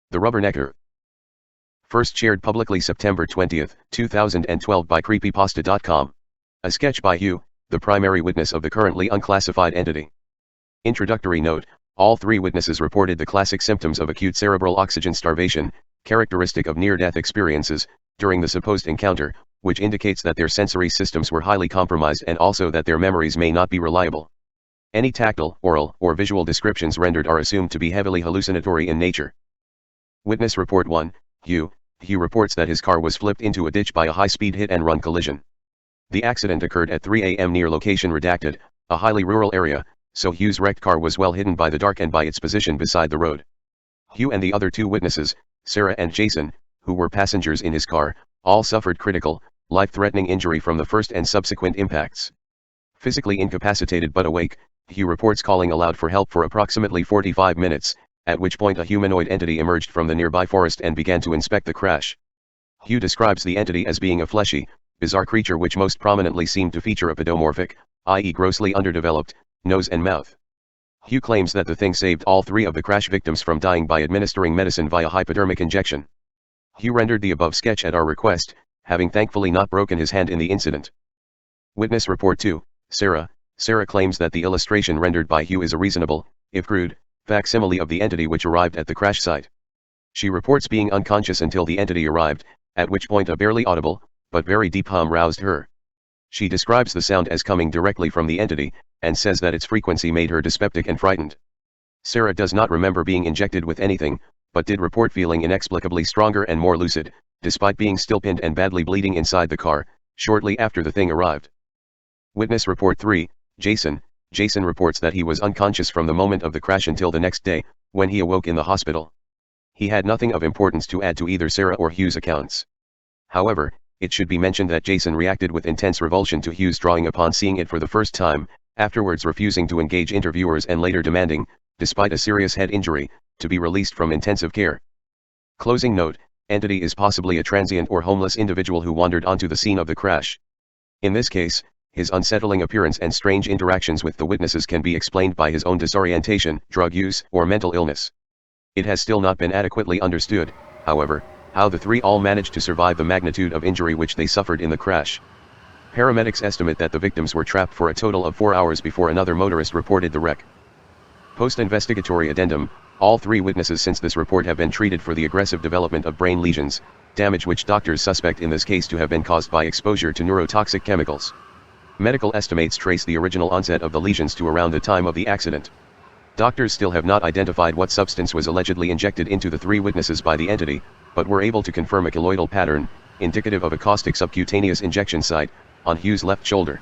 The Rubbernecker. First shared publicly September 20, 2012 by creepypasta.com. A sketch by Hugh, the primary witness of the currently unclassified entity. Introductory note: all three witnesses reported the classic symptoms of acute cerebral oxygen starvation, characteristic of near-death experiences, during the supposed encounter, which indicates that their sensory systems were highly compromised and also that their memories may not be reliable. Any tactile, aural, or visual descriptions rendered are assumed to be heavily hallucinatory in nature. Witness Report 1, Hugh reports that his car was flipped into a ditch by a high-speed hit-and-run collision. The accident occurred at 3 a.m. near location redacted, a highly rural area, so Hugh's wrecked car was well hidden by the dark and by its position beside the road. Hugh and the other two witnesses, Sarah and Jason, who were passengers in his car, all suffered critical, life-threatening injury from the first and subsequent impacts. Physically incapacitated but awake, Hugh reports calling aloud for help for approximately 45 minutes, at which point a humanoid entity emerged from the nearby forest and began to inspect the crash. Hugh describes the entity as being a fleshy, bizarre creature which most prominently seemed to feature a pedomorphic, i.e. grossly underdeveloped, nose and mouth. Hugh claims that the thing saved all three of the crash victims from dying by administering medicine via hypodermic injection. Hugh rendered the above sketch at our request, having thankfully not broken his hand in the incident. Witness Report 2, Sarah. Sarah claims that the illustration rendered by Hugh is a reasonable, if crude, facsimile of the entity which arrived at the crash site. She reports being unconscious until the entity arrived, at which point a barely audible, but very deep hum roused her. She describes the sound as coming directly from the entity, and says that its frequency made her dyspeptic and frightened. Sarah does not remember being injected with anything, but did report feeling inexplicably stronger and more lucid, despite being still pinned and badly bleeding inside the car, shortly after the thing arrived. Witness Report 3, Jason. Jason reports that he was unconscious from the moment of the crash until the next day, when he awoke in the hospital. He had nothing of importance to add to either Sarah or Hugh's accounts. However, it should be mentioned that Jason reacted with intense revulsion to Hugh's drawing upon seeing it for the first time, afterwards refusing to engage interviewers and later demanding, despite a serious head injury, to be released from intensive care. Closing note: entity is possibly a transient or homeless individual who wandered onto the scene of the crash. In this case, his unsettling appearance and strange interactions with the witnesses can be explained by his own disorientation, drug use, or mental illness. It has still not been adequately understood, however, how the three all managed to survive the magnitude of injury which they suffered in the crash. Paramedics estimate that the victims were trapped for a total of 4 hours before another motorist reported the wreck. Post-investigatory addendum: all three witnesses since this report have been treated for the aggressive development of brain lesions, damage which doctors suspect in this case to have been caused by exposure to neurotoxic chemicals. Medical estimates trace the original onset of the lesions to around the time of the accident. Doctors still have not identified what substance was allegedly injected into the three witnesses by the entity, but were able to confirm a colloidal pattern, indicative of a caustic subcutaneous injection site, on Hugh's left shoulder.